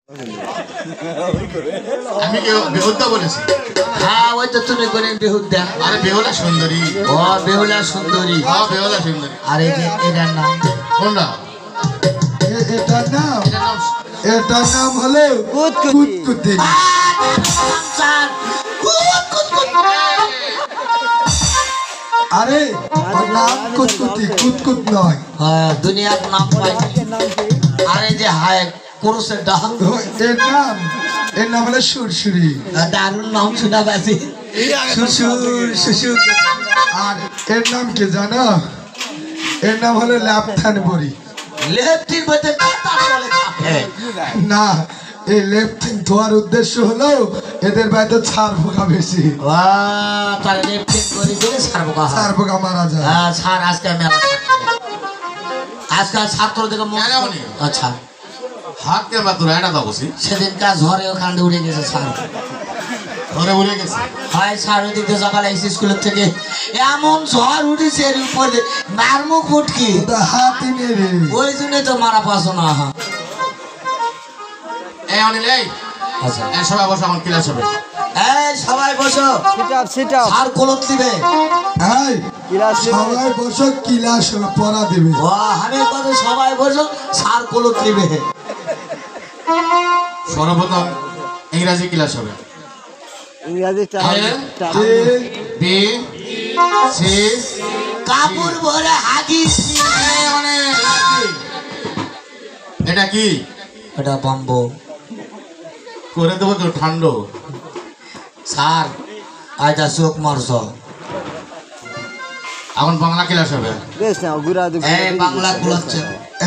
আমি কি বেহুদা বলেছি? হ্যাঁ ওই তো তুমি কোন বেহুদা। আরে বেহুলা সুন্দরী। ও বেহুলা সুন্দরী। হ্যাঁ বেহুলা সুন্দরী। আর এই যে এটার নাম কোনটা? এটার নাম হলো কুতকুতি। আরে ওর নাম কুতকুতি, কুতকুত নয়। হ্যাঁ দুনিয়ার নাম পাই। আর এই যে হায় পুরুষের ডাক এর নাম হলো সুরসুরি। দারুণ নাম শোনা পাচ্ছি। শ্বশুর শ্বশুর। আর এর নাম কি জানো? এর নাম হলো ল্যাপথান বড়ি। লেফটির মধ্যে না, এই লেফটিন ধোয়ার উদ্দেশ্য হলো এদের বাড়িতে ছাড় পোকা বেশি। তার লেফটিন করে দিলে ছাড় পোকা হয়। ছাড় পোকা মারা যায়। হ্যাঁ ছাড় আজকে মেলা আজকাল ছাত্রদের আচ্ছা হাত কে বাতুরা এটা দাও বসি। সেদিনকার ঝড়ে ওখানে উড়ে গেছে ছাড়। ধরে উড়ে গেছে। হয় ছাড় ওদিকে সকালে এসে স্কুলের থেকে এমন ঝড় উঠেছে এর উপরে মারমু ফুটকি হাতি মেরে। ওই জন্যই তো মারা পাসো না। এই অনিল এই আচ্ছা এই সবাই বসো, আমার ক্লাস হবে। এই সবাই বসো। ছাড় কলত দিবে। এই সবাই বসো, ক্লাস পড়া দেবে। ও আমি কত সবাই বসো ছাড় কলত দিবে। সর্বপ্রথম ইংরাজি ক্লাস হবে। বি সি কাপড় ভরে হাগিস। এটা কি? এটা বাম্বো করে দেবো তো ঠান্ডা। স্যার আজ চোখ মারছ। এখন বাংলা ক্লাস হবে। এই বাংলা কুলাচ্ছে।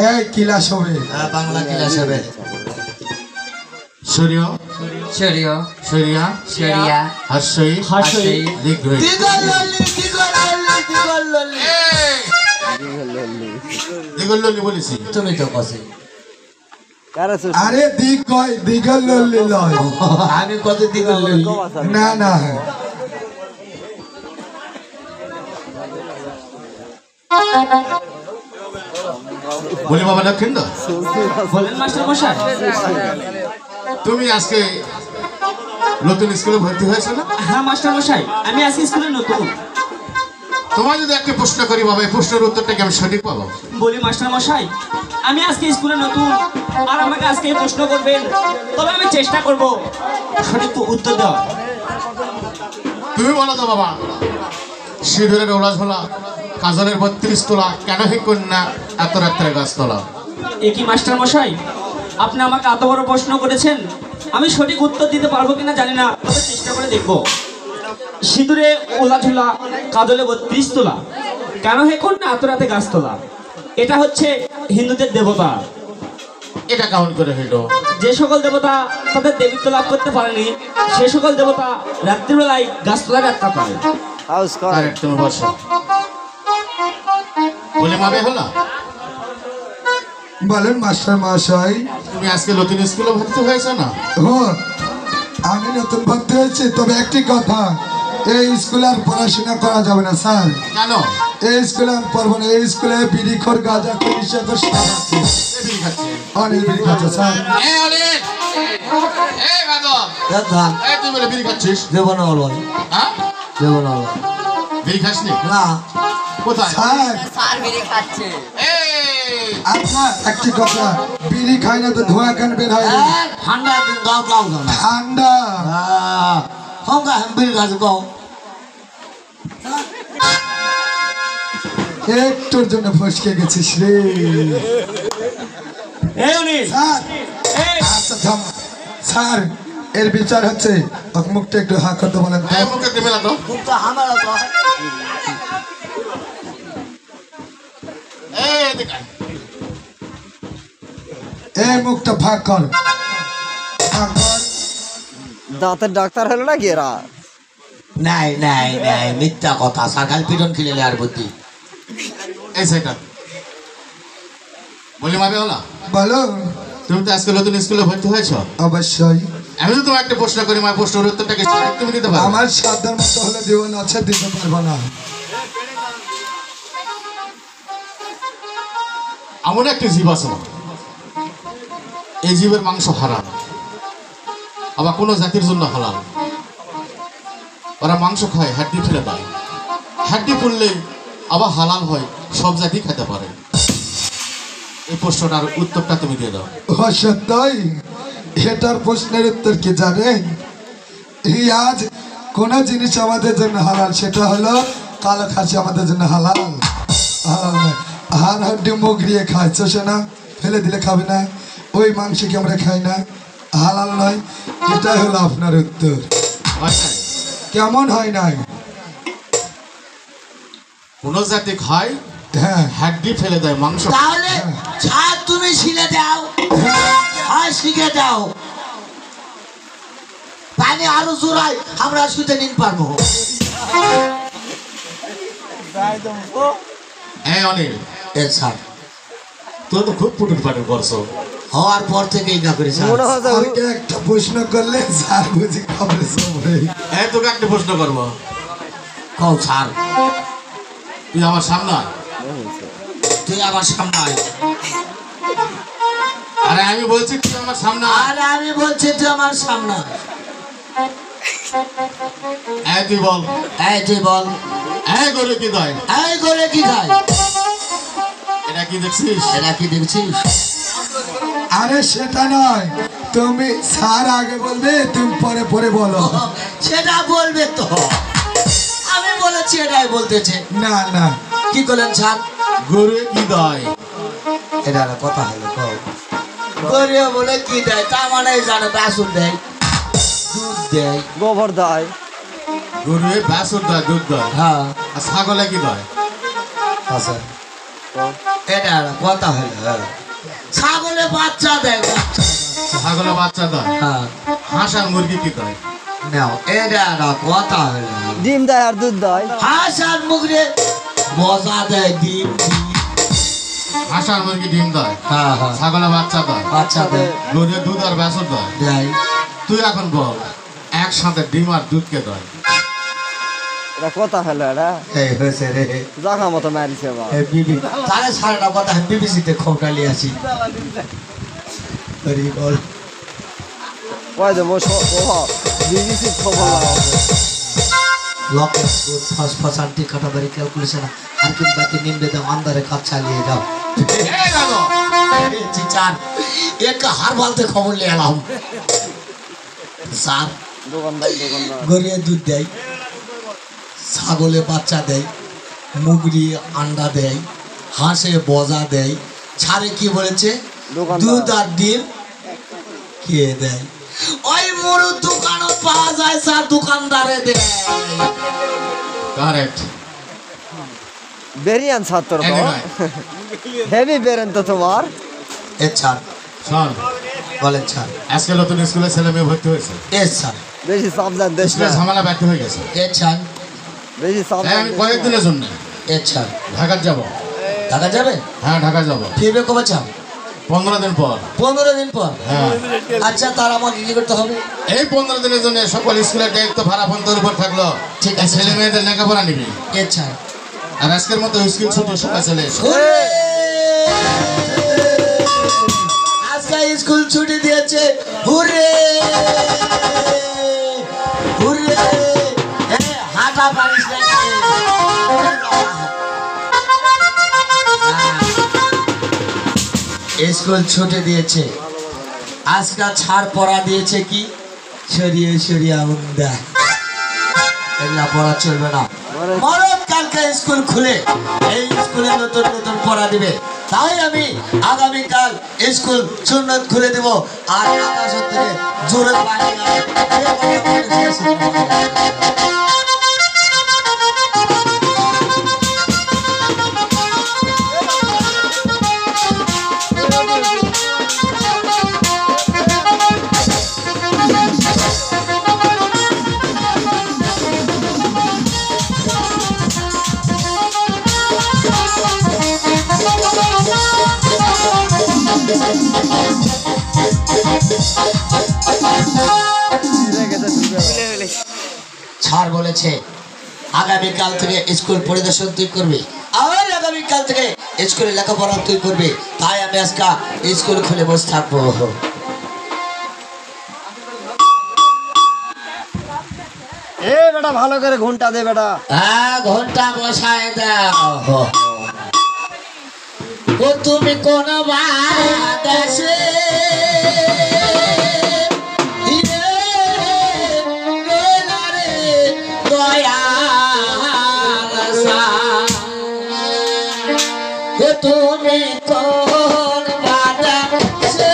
এই ক্লাস হবে। বাংলা ক্লাস হবে। সূর্য সরিয় সরিয়া সরিয়া হাস্যই হাস্যই দীর্ঘই। দিগল্লি বলেছি। তুমি তো কসে আরে দিগল লল্লি লয়। আমি কত দিকে না না বলি বাবা দক্ষিণ তো বলেন মাস্টার মশাই। তুমি আজকে নতুন স্কুলে ভর্তি হয়েছে না? হ্যাঁ মাস্টার মশাই, আমি আজকে স্কুলে নতুন। তোমায় যদি একটা প্রশ্ন করি বাবা, এই প্রশ্নের উত্তরটা কি আমি সঠিক পাবো? বলি মাস্টার মশাই, আমি আজকে স্কুলে নতুন আর আমাকে আজকে এই প্রশ্ন করবেন, তবে আমি চেষ্টা করব সঠিক উত্তর দেওয়া। তুমি বলো তো বাবা, সিঁদুরের ওলা ঝোলা কাজলের 32 তোলা, কেন হে কন্যা এত রাত্রে গাছ তোলা? এ কি মাস্টার মশাই, আপনি আমাকে এত বড় প্রশ্ন করেছেন, আমি সঠিক উত্তর দিতে পারবো কিনা জানি না, তবে চেষ্টা করে দেখবো। সিঁদুরে ওলা ঝোলা কাজলে 32 তোলা, কেন হে কন্যা এত রাতে গাছ তোলা। এটা হচ্ছে হিন্দুদের দেবতা। এটা কেমন করে হইল? যে সকল দেবতা তাদের দেবীত্ব লাভ করতে পারেনি, সে সকল দেবতা রাত্রিবেলায় গাছতলায় যাত্রা করে। আরে তুমি বসো। বলে মাবে হলো? বলেন মাস্টার মহাশয়। তুমি আজকে নতুন স্কুলে ভর্তি হয়েছো না? ও আমি নতুন ভর্তি হয়েছি, তবে একটি কথা, এই স্কুলে আর পড়াশোনা করা যাবে না স্যার। কেন? এই স্কুলে আর পড়বো না। এই স্কুলে বিড়িখোর গাঁজা খোর সব আছে। বিড়ি খাচ্ছে। অনেক বিড়ি খাচ্ছে স্যার। এই অনিল, এই বাদল, এই তুই বলে বিড়ি খাচ্ছিস? দেব না বলো হ্যাঁ? দেব না বিড়ি খাসনি? না কোথায়? স্যার বিড়ি খাচ্ছে। এই আপনার একটি কথা, বিড়ি খাই না তো ধোঁয়া কেন বের হয়? ঠান্ডা দিন গাও গাও না ঠান্ডা হঙ্গা হাম্বির গাছ গাও। একটুর জন্য ফসকে গেছিস রে এই অনিল, স্যার। এই আচ্ছা থাম স্যার, এর বিচার হচ্ছে ওর মুখটা একটু হা করতে বলেন তো। এই মুখে দেবে না তো? কিন্তু আমার এই এদিকে আয়। এই মুখটা ফাঁক কর, ফাঁক কর। দাঁতের ডাক্তার হলো না গেরা। নাই নাই নাই মিথ্যা কথা। সরকার পিটন খেলে আর বুদ্ধি এই সাইডটা বলি মাবে হলো? বলো। তুমি তো আজকে নতুন স্কুলে ভর্তি হয়েছো। অবশ্যই। আমি তো তোমার একটা প্রশ্ন করি, আমার প্রশ্নের উত্তরটাকে সঠিক তুমি দিতে পারো? আমার সাধ্যের মতো হলে জীবন আছে, দিতে পারবো না। এমন একটা জীব আছে, এই জীবের মাংস হারাম, আবার কোনো জাতির জন্য হালাল। ওরা মাংস খায়, হাড্ডি ফেলে দেয়, হাড্ডি পড়লে আবার হালাল হয়, সব জাতি খেতে পারে। এই প্রশ্নটার উত্তরটা তুমি দিয়ে দাও। ও সত্যই, এটার প্রশ্নের উত্তর কি জানেন? এই আজ কোন জিনিস আমাদের জন্য হালাল, সেটা হলো কালো খাসি আমাদের জন্য হালাল। হালাল নয়। হাড় হাড্ডি মুগড়িয়ে খায়, চষে না, ফেলে দিলে খাবে না, ওই মাংস কি আমরা খাই না, হালাল নয়। এটাই হলো আপনার উত্তর। আচ্ছা, কেমন হয় নাই? কোন জাতি খায়, হ্যাঁ হাড্ডি ফেলে দেয়, মাংস। তাহলে ছাদ তুমি শিলে দাও আর শিখে দাও, পানি আরো জোড়াই আমরা শুতে নিন পারবো। এই অনিল, এ স্যার তুই তো খুব পুটুর পাটুর করছো। হওয়ার পর থেকেই না করে স্যার। মনে হয় যে আমাকে একটা প্রশ্ন করলে স্যার বুঝি খবরে সবরে। এই তোকে একটা প্রশ্ন করবো, কও স্যার, তুই আমার সামনে আয়। তুই আমার সামনে আয়। আরে আমি বলছি তুই আমার সামনে আয়। আর আমি বলছি তুই আমার সামনে আয়। এই তুই বল, এই তুই বল, এই গরু কি দেয়? এই করে কি খায়? এটা কি দেখছিস? এটা কি দেখছিস? আরে সেটা নয়, তুমি স্যার আগে বলবে, তুমি পরে পরে বলো। সেটা বলবে তো, আমি বলেছি এটাই বলতেছে। না না, কি করলেন স্যার? গরু কি দেয়? এটা একটা কথা হলো, কও। গরিব বলে কি দেয়, তা মানে জানে বাসুর দেয়, দুধ দেয়। গোবর দেয়। গরু বাছুর দেয়, দুধ দেয়। হ্যাঁ আর ছাগলে কি দেয়? আচ্ছা, এটা একটা কথা হলো। হ্যাঁ, ছাগলে বাচ্চা দেয়, বাচ্চা। ছাগলে বাচ্চা দেয়। হ্যাঁ, হাঁস আর মুরগি কি দেয়? নাও এটা একটা কথা হলো। ডিম দেয় আর দুধ দেয়। হাঁস আর মুগরে মজা দেয়, ডিম ডিম। হাঁস আর মুরগি ডিম দেয়, হ্যাঁ হ্যাঁ, ছাগলে বাচ্চা দেয়, বাচ্চা দেয় গরু দুধ আর বাছুর দেয়। দেয়। তুই এখন বল, একসাথে ডিম আর দুধ কে দেয়? এটা কথা হলো, এটা এই হয়েছে রে। জাগা মতো মারিছে বা। তাহলে সারাটা কথা বিবিসিতে খোঁটালি আসি। আরে বল, কয় দেবো বিবিসি খবর লাগাবো। Locket good first first aunty কাটাবাড়ি ক্যালকুলেশন আর কিন্তু বাকি নিম্বে দাও, আন্দারে কাজ চালিয়ে যাও। এই দেখো, চার এক হার বালতে খবর নিয়ে এলাম। স্যার দোকানদার গরিয়ে দুধ দেয়, ছাগলে বাচ্চা দেয়, মুগরি আন্ডা দেয়, হাঁসে বজা দেয়, ছাড়ে কি বলেছে? দোকানদার। দুধ আর ডিম কে দেয়? ওই মুড়ুর দোকানও পাওয়া যায় স্যার, দোকানদারে দেয়। কারেক্ট। বেরিয়ান ছাত্র তো Anyway, হেভি বেরেন তো তোমার। এ স্যার শোন, বলেন স্যার। আজকে নতুন স্কুলে ছেলে মেয়ে ভর্তি হয়েছে, এ স্যার, বেশি সাবধান দেশ স্কুলে না, ঝামেলা ব্যর্থ হয়ে গেছে। এ স্যার, বেশি এই সাবধান আমি কয়েকদিনের জন্য এ স্যার। ঢাকা যাব। ঢাকা যাবে? হ্যাঁ, ঢাকা যাব ফিরবে কবে চান? 15 দিন পর। 15 দিন পর? হ্যাঁ, আচ্ছা, তার আমাকে কি করতে হবে? এই 15 দিনের জন্য সকল স্কুলের দায়িত্ব ভাড়া ফোনদের উপর থাকলো। ঠিক এই আছে। ছেলে মেয়েদের লেখাপড়া নিবি। এ স্যার। আর আজকের মতো স্কুল ছুটি সকাল চলে এসো। আজকে স্কুল ছুটি দিয়েছে, হুরে হুরে। হাঁটা পারিস না? স্কুল ছুটি দিয়েছে, আজকে ছাড় পড়া দিয়েছে কি সরিয়ে সরিয়ে আমুন্দা, এগুলা পড়া চলবে না। মরদ কালকে স্কুল খুলে এই স্কুলে নতুন নতুন পড়া দিবে, তাই আমি আগামীকাল স্কুল সুন্নত খুলে দেব। আর আকাশ থেকে জোরে পানি ছাড় বলেছে আগামীকাল থেকে স্কুল পরিদর্শন তুই করবি, আর আগামীকাল থেকে স্কুলে লেখাপড়া তুই করবি। তাই আমি আজকে স্কুল খুলে বসে থাকবো। এ বেটা ভালো করে ঘন্টা দে বেটা। হ্যাঁ ঘন্টা বসায় দাও। ও তুমি কোন দেশে তুমি কোন দেশে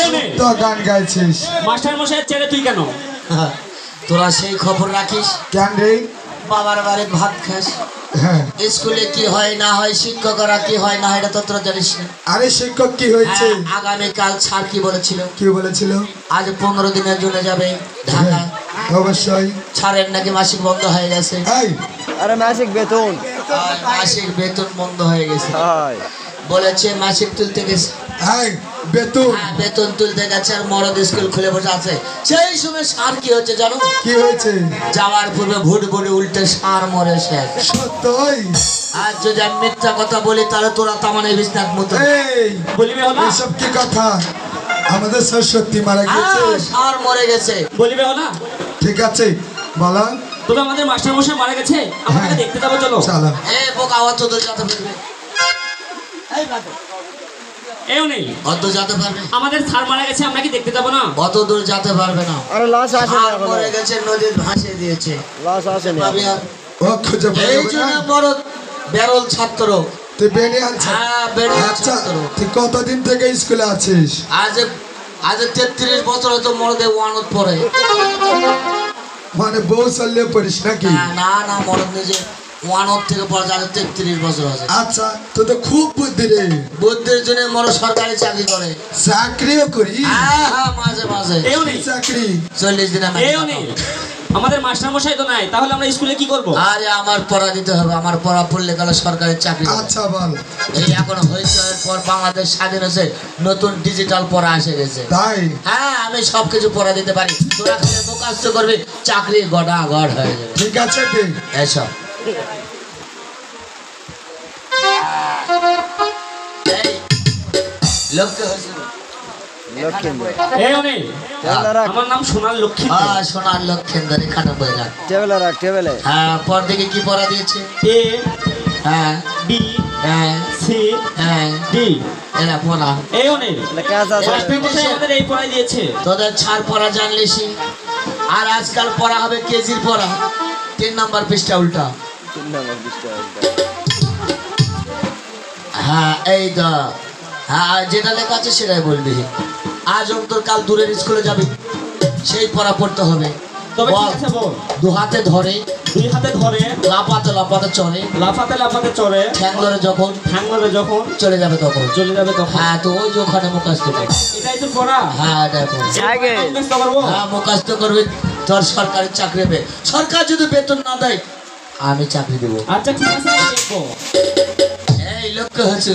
এই নে, তো গান গাইছিস মাস্টার মশাইয়ের ছেলে তুই কেন? তোরা সেই খবর রাখিস? কেন রে? বাবার বাড়ি ভাত খাস, হ্যাঁ স্কুলে কি হয় না হয়, শিক্ষকরা কি হয় না হয়, এটা তো তোরা জানিস না। আরে শিক্ষক কি হয়েছে? হ্যাঁ, আগামীকাল স্যার কি বলেছিল? কি বলেছিল? আজ 15 দিনের জন্য যাবে ঢাকা। অবশ্যই। স্যারের নাকি মাসিক বন্ধ হয়ে গেছে। এই আরে মাসিক বেতন। আর মাসিক বেতন বন্ধ হয়ে গেছে। হাই বলেছে মাসিক তুলতে গেছে। এই বেতন হ্যাঁ, বেতন তুলতে গেছে আর মরদ স্কুল খুলে বসে আছে। সেই সময় সার কি হচ্ছে জানো? কি হয়েছে? যাওয়ার পূর্বে ভুট ভুটে উল্টে সার মরে শেষ। সত্যই? আর যদি আমি মিথ্যা কথা বলি তাহলে তোরা তামানে বিস্তার মতো। এই বলিবে হলা, এসব কি কথা? আমাদের স্যার সত্যি মারা গেছে? সার মরে গেছে। বলিবে হলা। ঠিক আছে বলো। তবে আমাদের মাস্টার মশাই মারা গেছে, আমাকে হ্যাঁ। দেখতে যাবো, চলো। চলো। এ বোকা অত দূর যেতে পারবে? এও নেই, অত যেতে পারবে? আমাদের স্যার মারা গেছে, আমরা কি দেখতে যাবো না? অত দূর যেতে পারবে না। আরে লাশ আসে না সার এখনো। মরে গেছে, নদীর ভাসিয়ে দিয়েছে। লাশ আসেনি পাবি এখনো। আর? ও খুঁজে এই পাবো জন্য না? বড় বেরোল ছাত্র। তুই বেরিয়ে আনছ? হ্যাঁ, বেরোল আচ্ছা ছাত্র। তুই কতদিন থেকে স্কুলে আছিস? আজ আজ 33 বছর হতো মরদে ওয়ানত পড়ে। মানে বউ চললে পড়িস নাকি? না না, মরদ নিজে ওয়ানত থেকে পড়ে যাচ্ছে 33 বছর আছে। আচ্ছা তোর তো খুব বুদ্ধি রে। বুদ্ধির জন্য মর সরকারি চাকরি করে। চাকরিও করি? হ্যাঁ হ্যাঁ, মাঝে মাঝে এও নেই, চাকরি? 40 দিন আমি এও নেই, আমাদের মাস্টার মশাই তো নাই, তাহলে আমরা স্কুলে কি করবো? আরে আমার পড়া দিতে হবে, আমার পড়া পড়লে গেলে সরকারি চাকরি হবে। আচ্ছা বল। এই এখন হইচয়ের পর বাংলাদেশ স্বাধীন হয়েছে, নতুন ডিজিটাল পড়া এসে গেছে। তাই? হ্যাঁ, আমি সবকিছু পড়া দিতে পারি। তোরা খালি মুখাস্ত করবি, চাকরি গড়া গড় হয়ে যাবে। ঠিক আছে ঠিক। এসব এই, লক্ষ্য হয়েছে। লক্ষিন্দর। এও নেই, টেবিলে রাখ। আমার নাম সোনার লক্ষ্মী। সোনার লক্ষেন্দর, এখানে বই রাখ। টেবিলে রাখ টেবিলে। হ্যাঁ, পর দিকে কি পড়া দিয়েছে? এ হ্যাঁ বি হ্যাঁ সি হ্যাঁ, ডি। এরা পড়া। এও নেই, এটা কাজ আছে। মাস্টার মশাই আমাদের এই পড়াই দিয়েছে। তোদের ছাড় পড়া জানলিসি। আর আজকাল পড়া হবে কেজির পড়া, 3 নাম্বার পৃষ্ঠা উল্টা। 3 নম্বর পৃষ্ঠা। হ্যাঁ এই দা, হ্যাঁ যেটা লেখা আছে সেটাই বলবি। আজ অন্তর কাল দূরের স্কুলে যাবি, সেই পড়া পড়তে হবে। তবে বল, ঠিক আছে বল। দু হাতে ধরে, দুই হাতে ধরে, লাফাতে লাফাতে চলে, লাফাতে লাফাতে চড়ে, ঠ্যাংলরে যখন ঠ্যাঙ্গলে যখন চলে যাবে তখন। চলে যাবে তখন। হ্যাঁ, তো ওই যে ওখানে মুখাস্ত কর। এটাই তো পড়া। হ্যাঁ দেখো, সাইকেল। মুখস্থ করবো। হ্যাঁ মুখাস্ত করবি, তোর সরকারি চাকরি হবে। সরকার যদি বেতন না দেয় আমি চাকরি দেবো। আচ্ছা ঠিক আছে, আমি দেখবো। এই লক্ষ্য হচ্ছে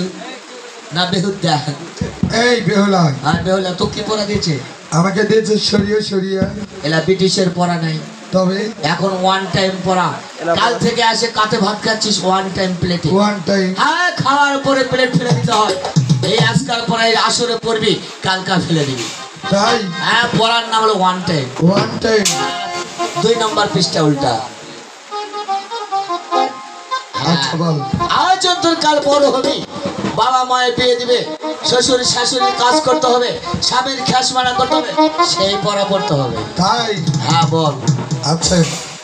না বেহুদা। এই বেহুলা আর বেহুলা তো কি পড়া দিয়েছে? আমাকে দিয়েছে সরিয়ে সরিয়ে। এলা ব্রিটিশের পড়া নাই, তবে এখন ওয়ান টাইম পড়া। কাল থেকে আসে কাতে ভাত খাচ্ছিস ওয়ান টাইম প্লেটে। One time. হ্যাঁ, খাওয়ার পরে প্লেট ফেলে দিতে হয়। এই আজকাল পড়ায় আসরে পড়বি, কালকা ফেলে দিবি। তাই? হ্যাঁ, পড়ার নাম হলো ওয়ান টাইম। One time. 2 নম্বর পৃষ্ঠা উল্টা। আচ্ছা বল। আজ অন্তর কাল বড় হবি, বাবা মায়ের বিয়ে দিবে, শ্বশুর শাশুড়ির কাজ করতে হবে, স্বামীর খ্যাস মারা করতে হবে, সেই পড়া পড়তে হবে। তাই? হ্যাঁ বল। আচ্ছা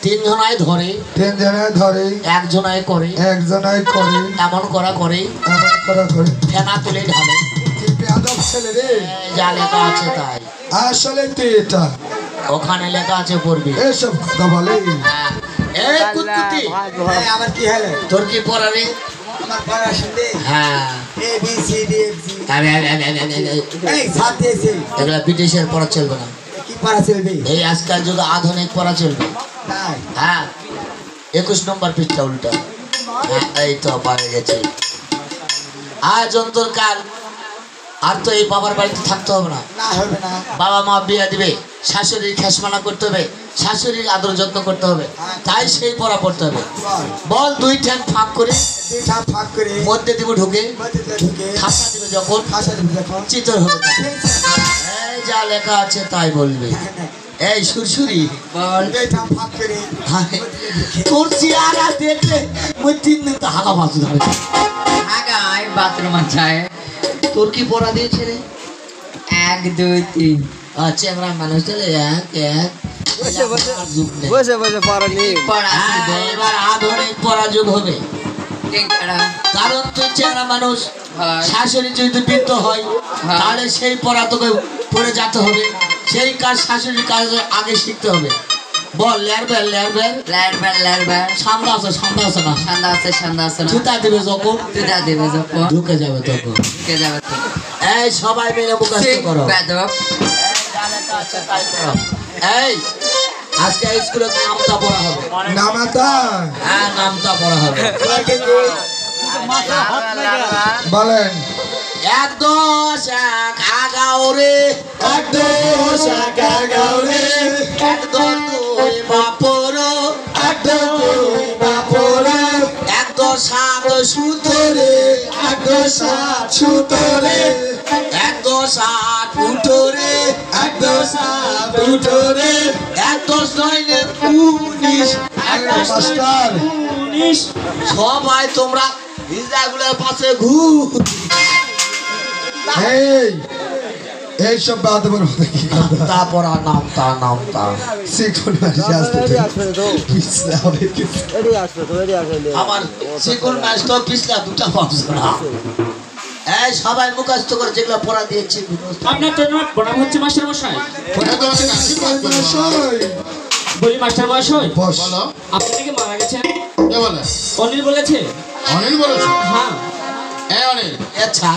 3 জনায় ধরে, 3 জনে ধরে, 1 জনায় করে, একজনাই করে, এমন করা করে, এমন করা করে, ফেনা তুলে ঢালে, টিপে বেয়াদব ছেলে রে। এই যা লেখা আছে তাই, আসলে তুই এটা ওখানে লেখা আছে পড়বি। এসব কথা বলে। হ্যাঁ। এই কুতকুতি, আমার কি হলো? তোর কি পড়া রে? আমার পড়া শুনবে? হ্যাঁ। A B C D F G. আরে, এই সাত দিয়েছে। এগুলা ব্রিটিশের পড়া চলবে না, কি পড়া চলবে? এই আজকাল যুগে আধুনিক পড়া চলবে। তাই হ্যাঁ, 21 নম্বর পৃষ্ঠা উল্টা। হ্যাঁ, এই তো পারে গেছে। আজ অন্তর কাল আর তো এই বাবার বাড়িতে থাকতে হবে না। না হবে না। বাবা মা বিয়ে দিবে, শাশুড়ির খেসমানা করতে হবে, শাশুড়ির আদর যত্ন করতে হবে, তাই সেই পড়া পড়তে হবে। বল, 2 ঠ্যাং ফাঁক করে দুইটা ফাঁক করে মধ্যে দিব ঢুকে, মধ্যে ঢুকে খাসা দিবে যখন খাসা দিবে যখন চিতর হবে তখন। এই যা লেখা আছে তাই বলবি। এই সুরসুরি বল, দুইটা ফাঁক করে হায়, তোর চেহারা দেখলে মই 3 দিন তো হাগা ভাসু ধরে। আগায় বাথরুম আছে তোর কি পড়া দিয়েছে রে? 1 2 3 আচ্ছা, আমরা মানুষ চলে এক এক বসে বসে আর যুগ নেই। বসে বসে পড়ালি পড়া হ্যাঁ, এবার আধুনিক পড়া যুগ হবে। টিংকারা কারণ তুই চেহারা মানুষ, হয় শাশুড়ি যদি বৃদ্ধ হয় হ্যাঁ। তাহলে সেই পড়া তোকে পড়ে যেতে হবে, সেই কাজ শাশুড়ির কাজ আগে শিখতে হবে। বল, লেয়ারবেল লেয়ারবেল লারবার সামনে আসো না, সান্দা আছে না জুতা দিবে যখন তুদা দেবে যখন ঢুকে যাবে তখন। কে যাবে তো এই সবাই মিলে মুখস্থ করো। বেদব এই আজকে স্কুলে নামটা পড়া হবে। নামাতা হ্যাঁ, নামটা পড়া হবে। বলেন 1 10 1 আগাও রে, 1 10 1 আগাও রে, 1 10 2 বাপরো, 1 10 2 বাপরো, 1 10 7 সুতরে, 1 10 7 সুতরে, 1 10 8 উঠোরে, 1 10 8 উঠোরে, 1 10 9 19, 1 10 মাস্টার 19। সবাই তোমরা হিজড়াগুলোর পাশে ঘুর। এইসব বেয়াদবের মধ্যে কি কথা? তারপর আর নামতা শিখুন মারিস আসতে এডি আসবে তো পিছলা হয়ে গেছে। এডি আসবে তো এডি আসবে আমার শিকুল মাস্টার পিছলা 2টা পাঁচ না। এই সবাই মুখস্থ করে যেগুলো পড়া দিয়েছি মুখস্থ। আপনার জন্য প্রণাম হচ্ছে মাস্টার মশাই। ওটা তো আমাদের আশীর্বাদ করো। সই। বলি মাস্টার মশাই, বস। বলো, আপনি নাকি মারা গেছেন, কে বলে? অনিল বলেছে। অনিল বলেছো? হ্যাঁ, অনিল, আচ্ছা,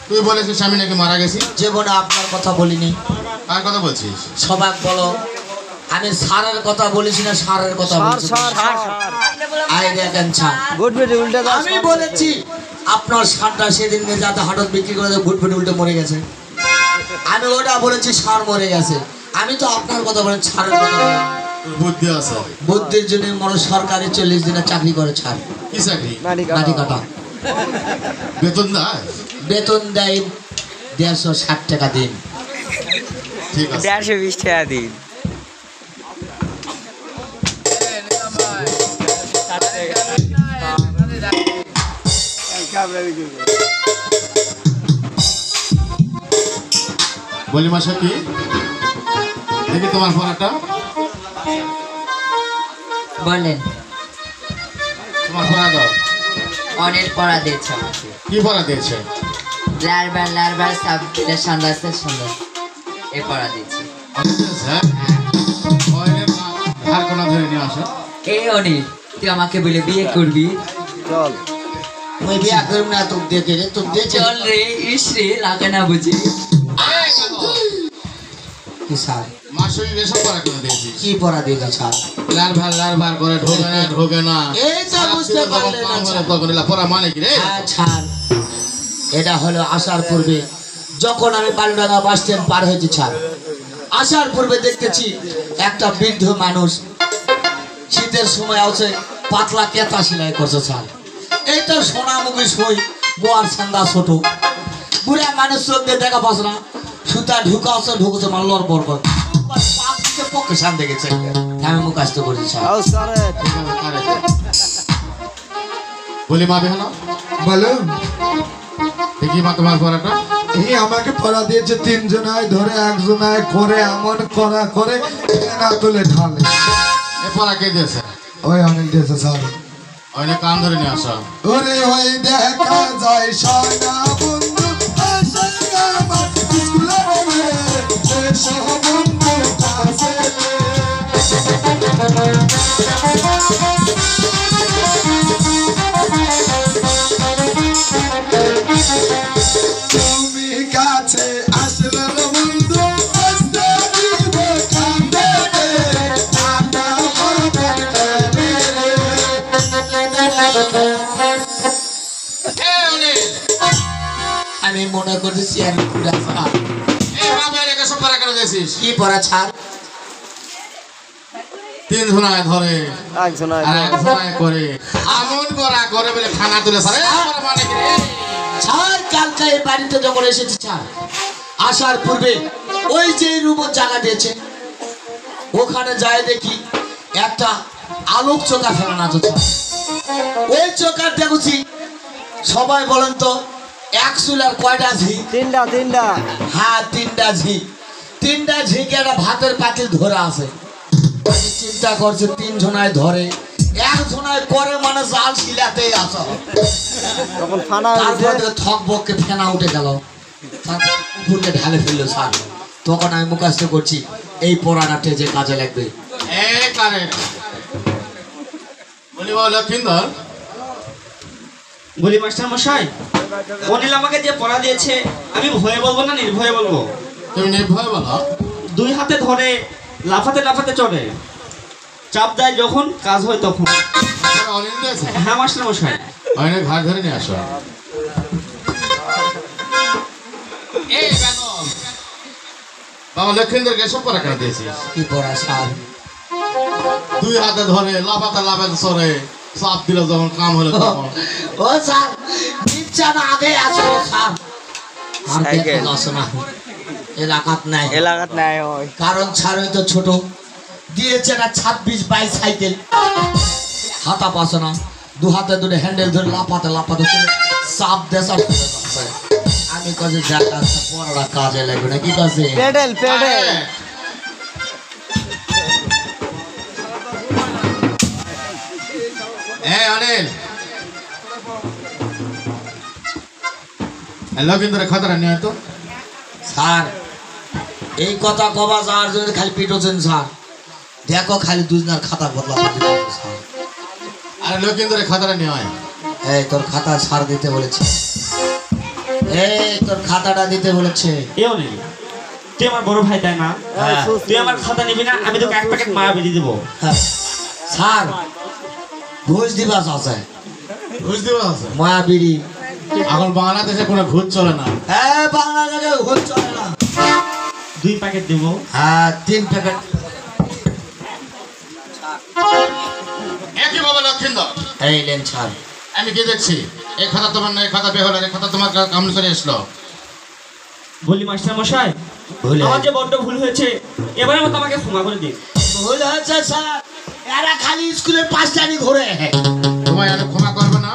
তুই বলেছিস আমি নাকি মারা গেছি? জীবনে আপনার কথা বলিনি। কার কথা বলছিস? সবাই বলো, আমি সারের কথা বলিস না, সারের কথা স্যার বলছি। স্যার স্যার আই দেখেন স্যার, গুড ভিডিও উল্টে দাও আমি বলেছি আপনার সারটা সেদিন যাতে হঠাৎ বিক্রি করে ভুটফুট উল্টে মরে গেছে। আমি ওটা বলেছি সার মরে গেছে। আমি তো আপনার কথা বলেন, ছাড়ের কথা বলেন। তোর বুদ্ধি আছে? বুদ্ধির জন্য মনে সরকারি 40 দিনের চাকরি করে ছাড়, কি চাকরি? মাটি কাটা। বেতন দেয়? বেতন দেয় 150 টাকা দিন। ঠিক আছে। 120 টাকা দিন বলি মাসা কি দেখি তোমার পড়াটা, বলেন। তোমার পড়া দাও। অনেক পড়া দিয়েছে আমাকে। কি পড়া দিয়েছে? লারবার সাব দিলে সন্ধ্যা আছে সন্ধ্যা এই পড়া দিয়েছে। অনেক দিয়েছে, হ্যাঁ? অনেক ধার কোনা ধরে নিয়ে আসো। এই অনিল, তুই আমাকে বলে বিয়ে করবি? চল মই বিয়া করব না, তোকে দেখে রে, তোকে দেখে চল রে, ইস রে, লাগে না বুঝি। কি স্যার, মাসুরি এসব পড়া কেন দিয়েছিস? কি পড়া দিয়েছে স্যার? লার করে ঢোকে না। এই তো বুঝতে পারলেন না, স্যার। তখন এলা পড়া মানে কি রে? হ্যাঁ ছাড়, এটা হলো আসার পূর্বে যখন আমি বালুডাঙ্গা বাস স্ট্যান্ড পার হয়েছি ছাড়, আসার পূর্বে দেখতেছি একটা বৃদ্ধ মানুষ শীতের সময় আছে পাতলা কেতা সেলাই করছে ছাড়। এই তো সোনামুখী সই বোয়ার সান্দা ছোট বুড়া মানুষ চোখ দিয়ে দেখা পাচ্ছে না, সুতা ঢুকাছে ঢুকছে মাল্লর বর কর পক্ষে শান দেখেছে। আমি মুখাস্ত করেছি স্যার। আও স্যার বলি মা বেহানো বলো। দেখি মা তোমার পড়াটা। এই আমাকে পড়া দিয়েছে 3 জনায় ধরে, 1 জনায় করে এমন করা করে না তুলে ঢালে। এ পড়া কে দিয়েছে? ওই অনেক দিয়েছে স্যার। অনেক কান ধরে নিয়ে আসো। ওরে ওই দেখা যায় সোনা বন্ধু তুমি কাছে আসলে বন্ধু আসতে দিব কান্দে রে, আটা আমার কান্দে রে। আমি মনে করতেছি আমি পুরা ছাড়। এই বাবা এলাকা সব পারা করে দিয়েছিস কি পড়া ছাড়? তিন ধুনায় ধরে একজন আর এক ধুনায় করে আমন করা করে বলে খানা তুলে সারে মানে কি রে? ছাড় কালকে এই বাড়িতে যখন এসেছি ছাড়, আসার পূর্বে ওই যে রুমের জায়গা দিয়েছে ওখানে যাই দেখি একটা আলোক চোখা ফেলানো আছে ছাড়। ওই চোখা দেখছি সবাই বলেন তো এক চুলার কয়টা ঝি? তিনটা তিনটা হ্যাঁ তিনটা ঝি। তিনটা ঝিকে একটা ভাতের পাতিল ধরে আছে। আমি চিন্তা করছে তিন জনায় ধরে এক জনায় করে মানে জাল শিলাতেই আসা। তখন ফানা হয়েছে তারপরে থক বককে ফেনা উঠে গেল, উপরকে ঢালে ফেললো স্যার। তখন আমি মুখাস্ত করছি এই পড়াটা টেজে কাজে লাগবে। এই কারেন্ট বলি বাবা লক্ষিন্দর বলি মাস্টার মশাই, অনিল আমাকে যে পড়া দিয়েছে আমি ভয়ে বলবো না নির্ভয়ে বলবো? তুমি নির্ভয় বলো। দুই হাতে ধরে লাফাতে লাফাতে চড়ে, চাপ দেয় যখন কাজ হয় তখন। অনিল দিয়েছে হ্যাঁ মাস্টার মশাই। অনেক ঘাট ধরে নিয়ে আসো। এই বেদম বাবা লক্ষিন্দরকে সব পারা করে দিয়েছিস কি পড়া স্যার? দুই হাতে ধরে লাফাতে লাফাতে সরে চাপ দিল যখন কাম হলো তখন ও স্যার নিচ্ছান আগে আসো স্যার। আর সাইকেল। দেখো আসো না এলাকাত নাই, এলাকাত নাই হয় কারণ ছাড় তো ছোট দিয়েছে না 26-22 সাইকেল। হাতা পাশে না, দু হাতে ধরে হ্যান্ডেল ধরে লাফাতে লাফাতে চলে চাপ দেশা। আমি কাজে যা কাজ পড়াটা কাজে লাগবে না কি কাজে? পেডেল পেডেল এই অনিল লক্ষিন্দরের খাতাটা নিয়ে আয় তো। স্যার এই কথা কবা যাওয়ার জন্য খালি পিটোছেন স্যার। দেখো খালি দুজনের খাতা বদলা স্যার। আরে লক্ষিন্দরের খাতাটা নিয়ে আয়। এই তোর খাতা সার দিতে বলেছে, এই তোর খাতাটা দিতে বলেছে। এও নেই, তুই আমার বড় ভাই তাই না? হ্যাঁ। তুই আমার খাতা নিবি না? আমি তোকে এক প্যাকেট মায়া বেরিয়ে দেবো। হ্যাঁ। স্যার ঘুষ দিবাস আছে, বুঝতে পারছো মায়া বিড়ি। এখন বাংলাদেশে কোনো ঘুষ চলে না। হ্যাঁ বাংলাদেশে ঘুষ চলে না। 2 প্যাকেট দেবো। হ্যাঁ 3 প্যাকেট। একই বাবা লক্ষিন্দর এই লেন স্যার। আমি কি দেখছি এই খাতা তোমার না, এই খাতা বেহলার, এই খাতা তোমার কাম করে এসলো। বলি মাস্টার মশাই, ভুল আমার যে বড্ড ভুল হয়েছে, এবারে মতো আমাকে ক্ষমা করে দিন। ভুল হয়েছে স্যার, এরা খালি স্কুলের 5টানি ঘুরে। তোমায় আমি ক্ষমা করবো না,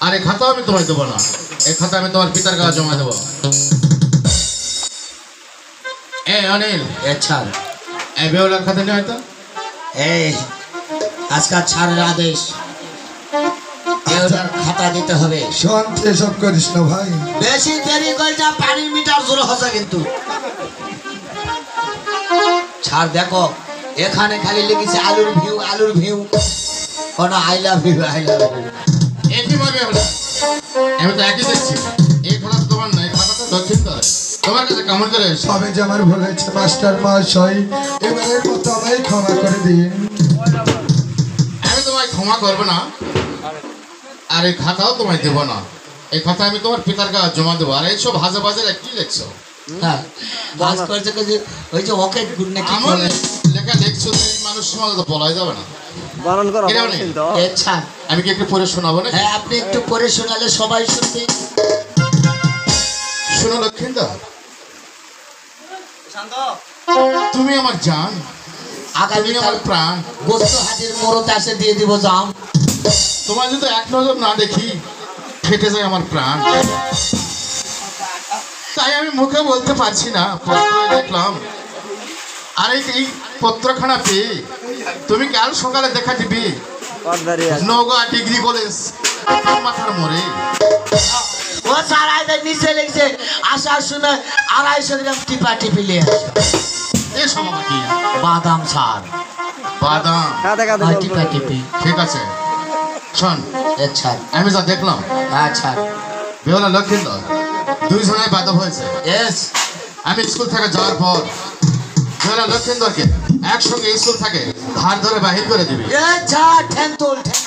আর এই খাতাও আমি তোমায় দেবো না। এই খাতা আমি তোমার পিতার কাছে জমা দেবো। এই অনিল আচ্ছা এই বেহলার খাতা নিয়ে হয়তো এই আজকাল ছাড়ের আদেশ, এটার খাতা দিতে হবে। শান্তি এসব করিস না ভাই। বেশি দেরি করে যা, পানির মিটার জোর হচ্ছে কিন্তু। ছাড় দেখো এখানে খালি লিখেছে আলুর ভিউ আলুর ভিউ, কোন I love you I love you. একই ভাবে হলো। আমি তো একই দেখছি এই খাতা তো তোমার না, এই খাতা তো লক্ষিন্দর তোমার কাছে কেমন করে এসো। সবে যে আমার ভুল হয়েছে মাস্টার মহাশয়, এবারের মতো আমায় ক্ষমা করে দিন। আমি তোমায় ক্ষমা করবো না, আর এই খাতাও তোমায় দেবো না। এই খাতা আমি তোমার পিতার কাছে জমা দেবো। আর এইসব হাজে বাজে কি লিখছো? হ্যাঁ বাস করছে যে ওই যে ওকে গুড নাকি এমন বলে। লেখা দেখছো তো এই মানুষ সমাজে তো বলাই যাবে না। বারণ করো কিরে অনিল? কিন্তু আচ্ছা আমি কি একটু পড়ে শোনাবো না? হ্যাঁ আপনি একটু পড়ে শোনালে সবাই শুনবে। শোনো লক্ষিন্দর, তুমি আমার জান, আগামী তুমি আমার প্রাণ। গোস্ত হাজির মোড়তে আসে দিয়ে দিব জাম। তোমার যদি এক নজর না দেখি ফেটে যায় আমার প্রাণ। তাই আমি মুখে বলতে পারছি না, পত্রে দেখলাম। আর এই পত্রখানা পেয়ে তুমি কাল সকালে দেখা দিবি পর্দারি আছে নওগাঁ ডিগ্রি কলেজ মাথার মোড়ে। ও স্যার আইদের নিচে লিখছে আসার সময় 250 গ্রাম টিপা টিপি নিয়ে আসো। এ সমাধি বাদাম স্যার। বাদাম। কাঁদে কাঁদে টিপা টিপি ঠিক আছে শোন, আচ্ছা আমি যা দেখলাম আচ্ছা বেহুলা লক্ষিন্দর দুইজনে বাদব হয়েছে। ইয়েস আমি স্কুল থেকে যাওয়ার পর বেহুলা লক্ষিন্দরকে একসঙ্গে স্কুল থেকে ধার ধরে বাহির করে দিবি। এ যা ঠ্যাং তোল ঠ্যাং